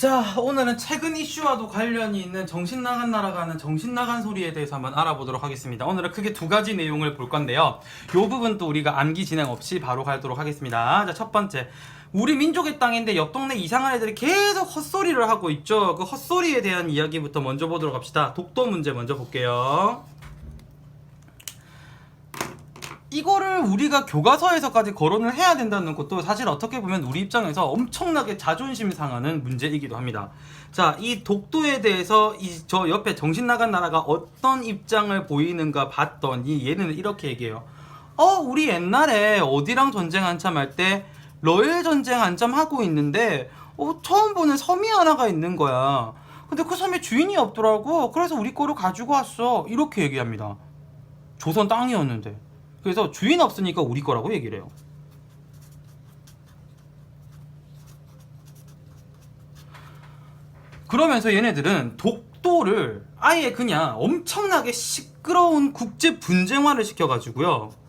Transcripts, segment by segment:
자, 오늘은 최근 이슈와도 관련이 있는 정신나간 나라가는 정신나간 소리에 대해서 한번 알아보도록 하겠습니다. 오늘은 크게 두 가지 내용을 볼 건데요. 요 부분도 우리가 암기 진행 없이 바로 가도록 하겠습니다. 자, 첫 번째. 우리 민족의 땅인데 옆 동네 이상한 애들이 계속 헛소리를 하고 있죠. 그 헛소리에 대한 이야기부터 먼저 보도록 합시다. 독도 문제 먼저 볼게요. 이거를 우리가 교과서에서까지 거론을 해야 된다는 것도 사실 어떻게 보면 우리 입장에서 엄청나게 자존심 상하는 문제이기도 합니다. 자, 이 독도에 대해서 저 옆에 정신 나간 나라가 어떤 입장을 보이는가 봤더니 얘는 이렇게 얘기해요. 우리 옛날에 어디랑 전쟁 한참 할 때 러일 전쟁 한참 하고 있는데 처음 보는 섬이 하나가 있는 거야. 근데 그 섬에 주인이 없더라고. 그래서 우리 거를 가지고 왔어. 이렇게 얘기합니다. 조선 땅이었는데. 그래서 주인 없으니까 우리 거라고 얘기를 해요. 그러면서 얘네들은 독도를 아예 그냥 엄청나게 시끄러운 국제 분쟁화를 시켜가지고요.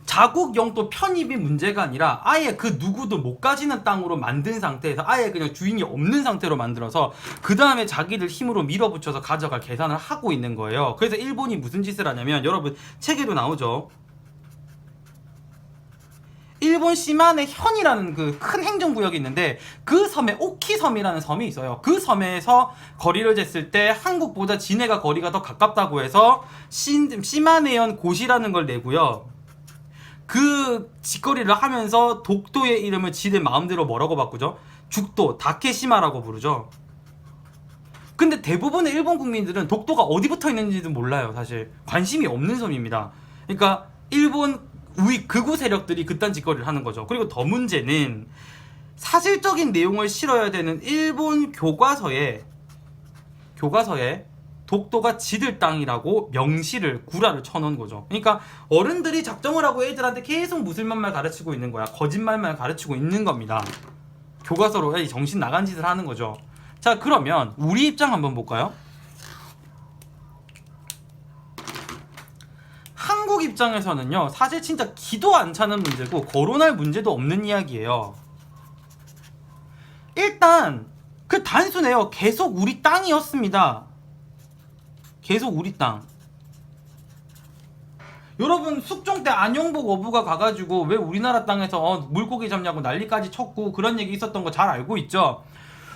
자국 영토 편입이 문제가 아니라 아예 그 누구도 못 가지는 땅으로 만든 상태에서 아예 그냥 주인이 없는 상태로 만들어서 그 다음에 자기들 힘으로 밀어붙여서 가져갈 계산을 하고 있는 거예요. 그래서 일본이 무슨 짓을 하냐면 여러분 책에도 나오죠. 일본 시마네 현이라는 그 큰 행정구역이 있는데 그 섬에 오키섬이라는 섬이 있어요. 그 섬에서 거리를 쟀을 때 한국보다 진해가 거리가 더 가깝다고 해서 시마네현 고시라는 걸 내고요. 그 짓거리를 하면서 독도의 이름을 지들 마음대로 뭐라고 바꾸죠? 죽도, 다케시마라고 부르죠. 근데 대부분의 일본 국민들은 독도가 어디 붙어 있는지도 몰라요. 사실 관심이 없는 섬입니다. 그러니까 일본 극우 세력들이 그딴 짓거리를 하는 거죠. 그리고 더 문제는 사실적인 내용을 실어야 되는 일본 교과서에 독도가 지들 땅이라고 명시를 구라를 쳐놓은 거죠. 그러니까 어른들이 작정을 하고 애들한테 계속 무슬만말 가르치고 있는 거야. 거짓말만 가르치고 있는 겁니다. 교과서로 정신 나간 짓을 하는 거죠. 자, 그러면 우리 입장 한번 볼까요? 한국 입장에서는요, 사실 진짜 기도 안 차는 문제고 거론할 문제도 없는 이야기예요. 일단 그 단순해요. 계속 우리 땅이었습니다. 계속 우리 땅. 여러분 숙종 때 안용복 어부가 가가지고 왜 우리나라 땅에서 물고기 잡냐고 난리까지 쳤고 그런 얘기 있었던 거 잘 알고 있죠.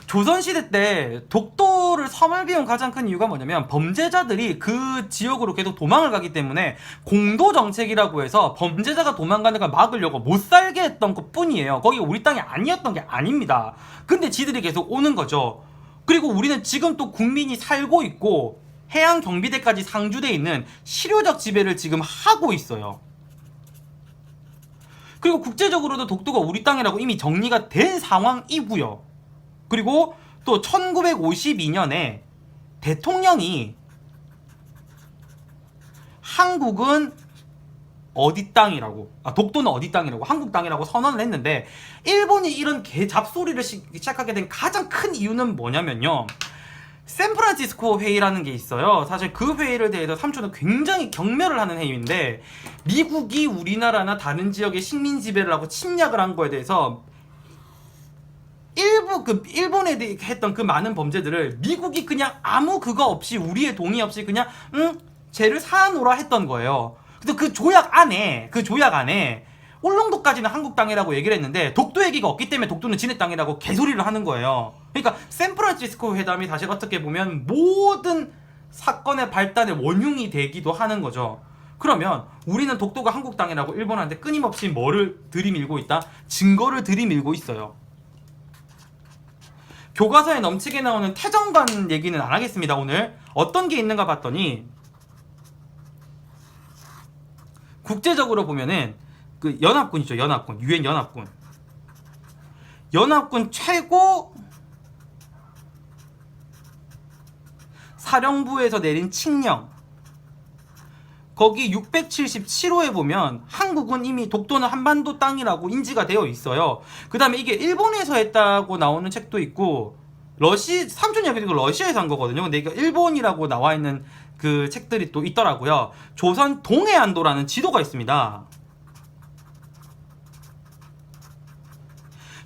조선시대 때 독도를 섬을 비운 가장 큰 이유가 뭐냐면 범죄자들이 그 지역으로 계속 도망을 가기 때문에 공도정책이라고 해서 범죄자가 도망가는 걸 막으려고 못 살게 했던 것 뿐이에요. 거기가 우리 땅이 아니었던 게 아닙니다. 근데 지들이 계속 오는 거죠. 그리고 우리는 지금 또 국민이 살고 있고 해양경비대까지 상주돼 있는 실효적 지배를 지금 하고 있어요. 그리고 국제적으로도 독도가 우리 땅이라고 이미 정리가 된 상황이고요. 그리고 또 1952년에 대통령이 한국은 어디 땅이라고, 독도는 어디 땅이라고, 한국 땅이라고 선언을 했는데 일본이 이런 개잡소리를 시작하게 된 가장 큰 이유는 뭐냐면요. 샌프란시스코 회의라는 게 있어요. 사실 그 회의를 대해서 삼촌은 굉장히 경멸을 하는 회의인데 미국이 우리나라나 다른 지역에 식민 지배를 하고 침략을 한 거에 대해서 일본에 대해 했던 그 많은 범죄들을 미국이 그냥 아무 그거 없이 우리의 동의 없이 그냥 죄를 사놓으라 했던 거예요. 그래서 그 조약 안에 울릉도까지는 한국 땅이라고 얘기를 했는데 독도 얘기가 없기 때문에 독도는 지네 땅이라고 개소리를 하는 거예요. 그러니까 샌프란시스코 회담이 사실 어떻게 보면 모든 사건의 발단의 원흉이 되기도 하는 거죠. 그러면 우리는 독도가 한국 땅이라고 일본한테 끊임없이 뭐를 들이밀고 있다? 증거를 들이밀고 있어요. 교과서에 넘치게 나오는 태정관 얘기는 안 하겠습니다. 오늘 어떤 게 있는가 봤더니 국제적으로 보면은 그 연합군 있죠. 유엔 연합군 최고 사령부에서 내린 칙령 거기 677호에 보면 한국은 이미 독도는 한반도 땅이라고 인지가 되어 있어요. 그 다음에 이게 일본에서 했다고 나오는 책도 있고 삼촌이 여기도 러시아에서 한 거거든요. 근데 이게 일본이라고 나와 있는 그 책들이 또 있더라고요. 조선 동해안도라는 지도가 있습니다.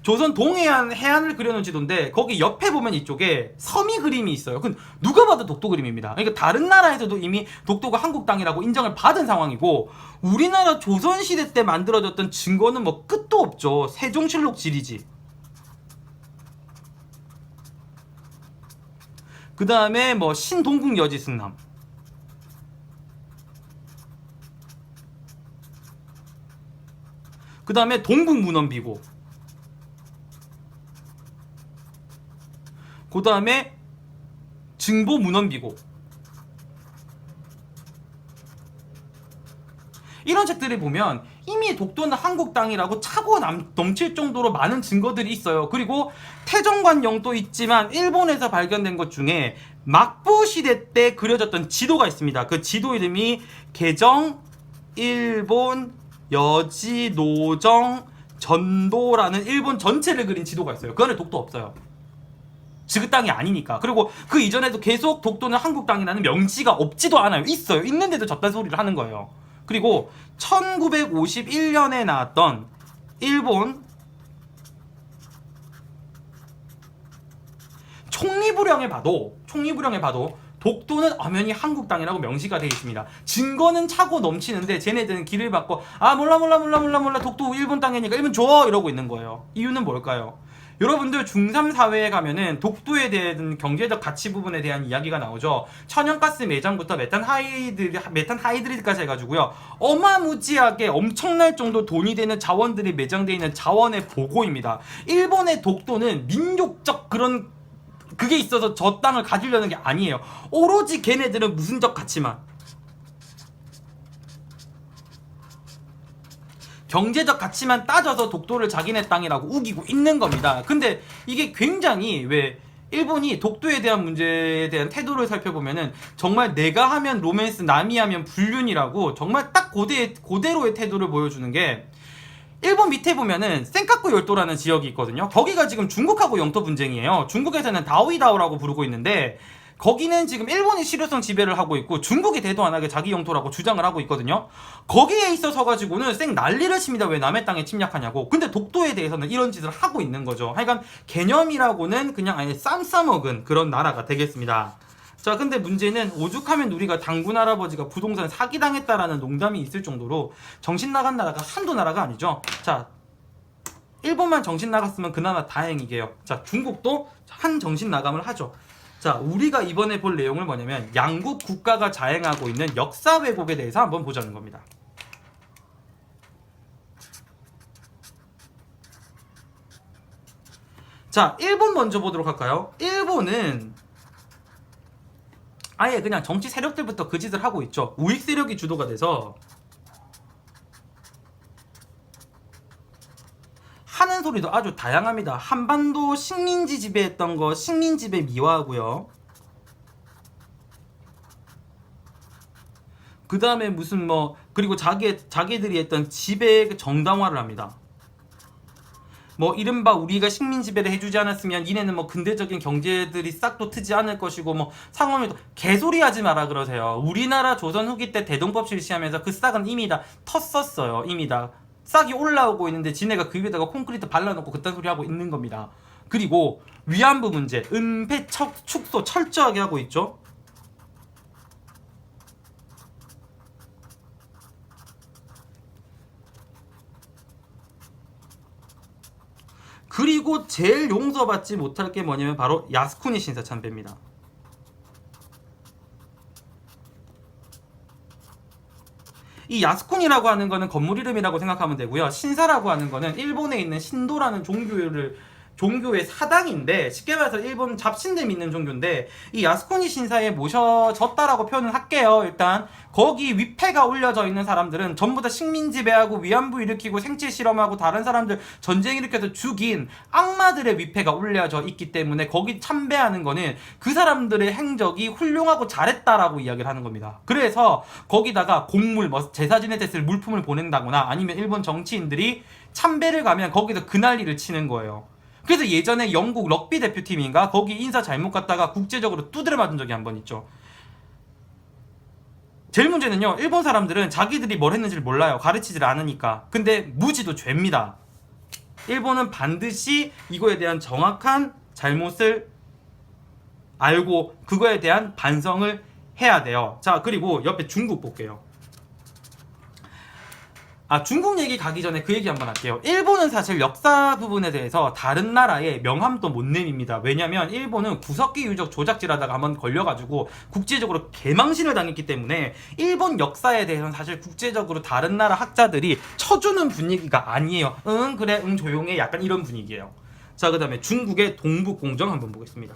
조선 동해안 해안을 그려놓은 지도인데 거기 옆에 보면 이쪽에 섬이 그림이 있어요. 그 누가 봐도 독도 그림입니다. 그러니까 다른 나라에서도 이미 독도가 한국 땅이라고 인정을 받은 상황이고 우리나라 조선시대 때 만들어졌던 증거는 뭐 끝도 없죠. 세종실록 지리지. 그 다음에 뭐 신동국 여지승남. 그 다음에 동국 문헌비고. 그 다음에 증보 문헌비고. 이런 책들을 보면 이미 독도는 한국 땅이라고 차고 넘칠 정도로 많은 증거들이 있어요. 그리고 태정관 영도 있지만 일본에서 발견된 것 중에 막부 시대 때 그려졌던 지도가 있습니다. 그 지도 이름이 개정 일본 여지 노정 전도라는 일본 전체를 그린 지도가 있어요. 그 안에 독도 없어요. 지그 땅이 아니니까. 그리고 그 이전에도 계속 독도는 한국 땅이라는 명시가 없지도 않아요. 있어요. 있는데도 저딴 소리를 하는 거예요. 그리고 1951년에 나왔던 일본 총리부령에 봐도 독도는 엄연히 한국 땅이라고 명시가 되어 있습니다. 증거는 차고 넘치는데 쟤네들은 길을 받고 몰라 독도 일본 땅이니까 일본 줘 이러고 있는 거예요. 이유는 뭘까요? 여러분들 중3 사회에 가면은 독도에 대한 경제적 가치 부분에 대한 이야기가 나오죠. 천연가스 매장부터 메탄 하이드리드까지 해가지고요. 어마무지하게 엄청날 정도 돈이 되는 자원들이 매장되어 있는 자원의 보고입니다. 일본의 독도는 민족적 그게 있어서 저 땅을 가지려는 게 아니에요. 오로지 걔네들은 무슨적 가치만. 경제적 가치만 따져서 독도를 자기네 땅이라고 우기고 있는 겁니다. 근데 이게 굉장히 왜 일본이 독도에 대한 문제에 대한 태도를 살펴보면은 정말 내가 하면 로맨스 남이 하면 불륜이라고 정말 딱 그대로의 태도를 보여주는 게 일본 밑에 보면은 센카쿠 열도라는 지역이 있거든요. 거기가 지금 중국하고 영토 분쟁이에요. 중국에서는 다오이다오라고 부르고 있는데 거기는 지금 일본이 실효성 지배를 하고 있고 중국이 대도 안 하게 자기 영토라고 주장을 하고 있거든요. 거기에 있어서 가지고는 쌩 난리를 칩니다. 왜 남의 땅에 침략하냐고. 근데 독도에 대해서는 이런 짓을 하고 있는 거죠. 하여간 개념이라고는 그냥 아예 쌈 싸먹은 그런 나라가 되겠습니다. 자, 근데 문제는 오죽하면 우리가 당군 할아버지가 부동산 사기당했다라는 농담이 있을 정도로 정신 나간 나라가 한두 나라가 아니죠. 자, 일본만 정신 나갔으면 그나마 다행이게요. 자, 중국도 한 정신 나감을 하죠. 자, 우리가 이번에 볼 내용을 뭐냐면 양국 국가가 자행하고 있는 역사 왜곡에 대해서 한번 보자는 겁니다. 자, 일본 먼저 보도록 할까요? 일본은 아예 그냥 정치 세력들부터 그 짓을 하고 있죠. 우익 세력이 주도가 돼서 하는 소리도 아주 다양합니다. 한반도 식민지 지배했던 거 식민지배 미화하고요. 그 다음에 무슨 뭐 그리고 자기들이 했던 지배 정당화를 합니다. 뭐 이른바 우리가 식민 지배를 해주지 않았으면 니네는 뭐 근대적인 경제들이 싹도 트지 않을 것이고 뭐 상황에도 개소리 하지 마라 그러세요. 우리나라 조선 후기 때 대동법 실시하면서 그 싹은 이미 다 텄었어요. 이미 다 싹이 올라오고 있는데 지네가 그 위에다가 콘크리트 발라놓고 그딴 소리 하고 있는 겁니다. 그리고 위안부 문제, 은폐 축소 철저하게 하고 있죠. 그리고 제일 용서받지 못할 게 뭐냐면 바로 야스쿠니 신사 참배입니다. 이 야스쿠니라고 하는 거는 건물 이름이라고 생각하면 되고요. 신사라고 하는 거는 일본에 있는 신도라는 종교의 사당인데 쉽게 말해서 일본 잡신들 믿는 종교인데 이 야스쿠니 신사에 모셔졌다라고 표현을 할게요. 일단 거기 위패가 올려져 있는 사람들은 전부 다 식민 지배하고 위안부 일으키고 생체 실험하고 다른 사람들 전쟁 일으켜서 죽인 악마들의 위패가 올려져 있기 때문에 거기 참배하는 거는 그 사람들의 행적이 훌륭하고 잘했다라고 이야기를 하는 겁니다. 그래서 거기다가 곡물 뭐 제사 지낼 때 쓸 물품을 보낸다거나 아니면 일본 정치인들이 참배를 가면 거기서 그 난리를 치는 거예요. 그래서 예전에 영국 럭비 대표팀인가 거기 인사 잘못 갔다가 국제적으로 두드려 맞은 적이 한 번 있죠. 제일 문제는요, 일본 사람들은 자기들이 뭘 했는지를 몰라요. 가르치질 않으니까. 근데 무지도 죄입니다. 일본은 반드시 이거에 대한 정확한 잘못을 알고 그거에 대한 반성을 해야 돼요. 자, 그리고 옆에 중국 볼게요. 중국 얘기 가기 전에 그 얘기 한번 할게요. 일본은 사실 역사 부분에 대해서 다른 나라의 명함도 못 내밉니다. 왜냐면 일본은 구석기 유적 조작질하다가 한번 걸려가지고 국제적으로 개망신을 당했기 때문에 일본 역사에 대해서는 사실 국제적으로 다른 나라 학자들이 쳐주는 분위기가 아니에요. 응 그래 응 조용해 약간 이런 분위기예요. 자, 그 다음에 중국의 동북공정 한번 보겠습니다.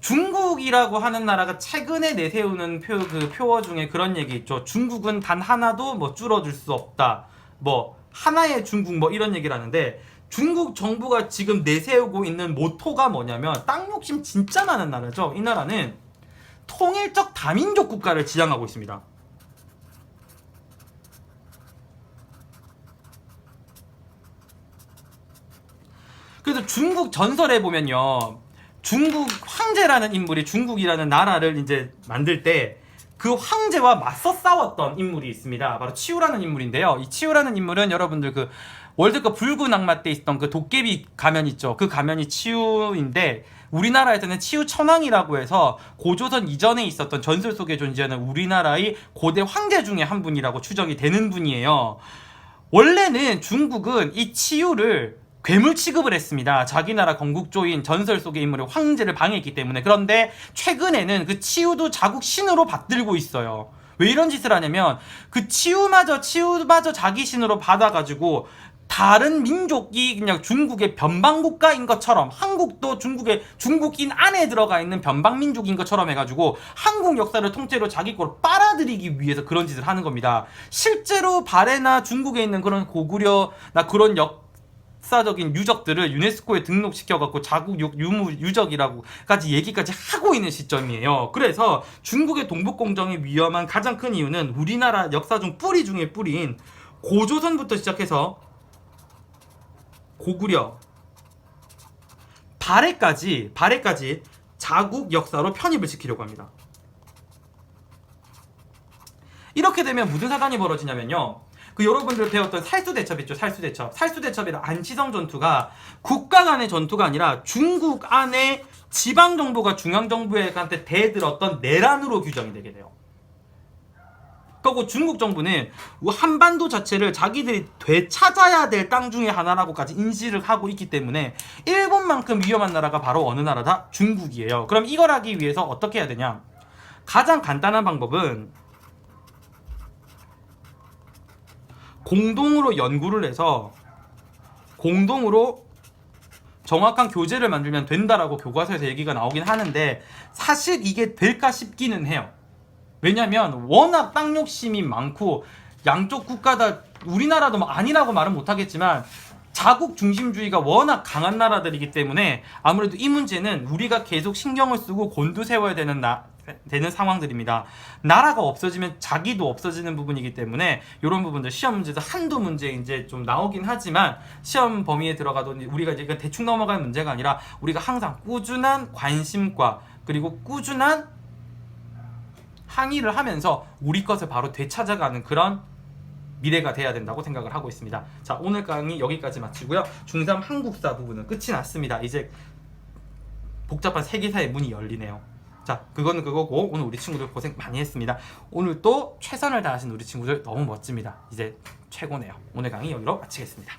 중국이라고 하는 나라가 최근에 내세우는 표어 중에 그런 얘기 있죠. 중국은 단 하나도 뭐 줄어들 수 없다. 뭐 하나의 중국 뭐 이런 얘기를 하는데, 중국 정부가 지금 내세우고 있는 모토가 뭐냐면 땅 욕심 진짜 많은 나라죠. 이 나라는 통일적 다민족 국가를 지향하고 있습니다. 그래서 중국 전설에 보면요, 중국 황제라는 인물이 중국이라는 나라를 이제 만들 때 그 황제와 맞서 싸웠던 인물이 있습니다. 바로 치우라는 인물인데요. 이 치우라는 인물은 여러분들 그 월드컵 붉은 악마 때 있던 그 도깨비 가면 있죠. 그 가면이 치우인데, 우리나라에서는 치우 천왕이라고 해서 고조선 이전에 있었던 전설 속에 존재하는 우리나라의 고대 황제 중에 한 분이라고 추정이 되는 분이에요. 원래는 중국은 이 치유를 괴물 취급을 했습니다. 자기 나라 건국조인 전설 속의 인물의 황제를 방해했기 때문에. 그런데 최근에는 그 치유도 자국 신으로 받들고 있어요. 왜 이런 짓을 하냐면 그 치유마저 자기 신으로 받아가지고 다른 민족이 그냥 중국의 변방국가인 것처럼, 한국도 중국인 안에 들어가 있는 변방민족인 것처럼 해가지고 한국 역사를 통째로 자기 거로 빨아들이기 위해서 그런 짓을 하는 겁니다. 실제로 발해나 중국에 있는 그런 고구려나 그런 역사적인 유적들을 유네스코에 등록시켜갖고 자국 유무 유적이라고까지 얘기까지 하고 있는 시점이에요. 그래서 중국의 동북공정이 위험한 가장 큰 이유는 우리나라 역사 중 뿌리 중에 뿌리인 고조선부터 시작해서 고구려, 발해까지 자국 역사로 편입을 시키려고 합니다. 이렇게 되면 무슨 사단이 벌어지냐면요, 그 여러분들 배웠던 살수대첩 있죠. 살수대첩이랑 안치성 전투가 국가 간의 전투가 아니라 중국 안에 지방정부가 중앙정부한테 대들었던 내란으로 규정이 되게 돼요. 그리고 중국 정부는 한반도 자체를 자기들이 되찾아야 될 땅 중에 하나라고까지 인식을 하고 있기 때문에 일본만큼 위험한 나라가 바로 어느 나라다? 중국이에요. 그럼 이걸 하기 위해서 어떻게 해야 되냐? 가장 간단한 방법은 공동으로 연구를 해서 공동으로 정확한 교재를 만들면 된다라고 교과서에서 얘기가 나오긴 하는데, 사실 이게 될까 싶기는 해요. 왜냐면 워낙 땅 욕심이 많고 양쪽 국가 다, 우리나라도 뭐 아니라고 말은 못하겠지만 자국 중심주의가 워낙 강한 나라들이기 때문에 아무래도 이 문제는 우리가 계속 신경을 쓰고 곤두세워야 되는 상황들입니다. 나라가 없어지면 자기도 없어지는 부분이기 때문에 이런 부분들 시험 문제에서 한두 문제 이제 좀 나오긴 하지만 시험 범위에 들어가도 우리가 이제 대충 넘어갈 문제가 아니라 우리가 항상 꾸준한 관심과 그리고 꾸준한 항의를 하면서 우리 것을 바로 되찾아가는 그런 미래가 돼야 된다고 생각을 하고 있습니다. 자, 오늘 강의 여기까지 마치고요. 중3 한국사 부분은 끝이 났습니다. 이제 복잡한 세계사의 문이 열리네요. 자, 그거는 그거고 오늘 우리 친구들 고생 많이 했습니다. 오늘 또 최선을 다하신 우리 친구들 너무 멋집니다. 이제 최고네요. 오늘 강의 여기로 마치겠습니다.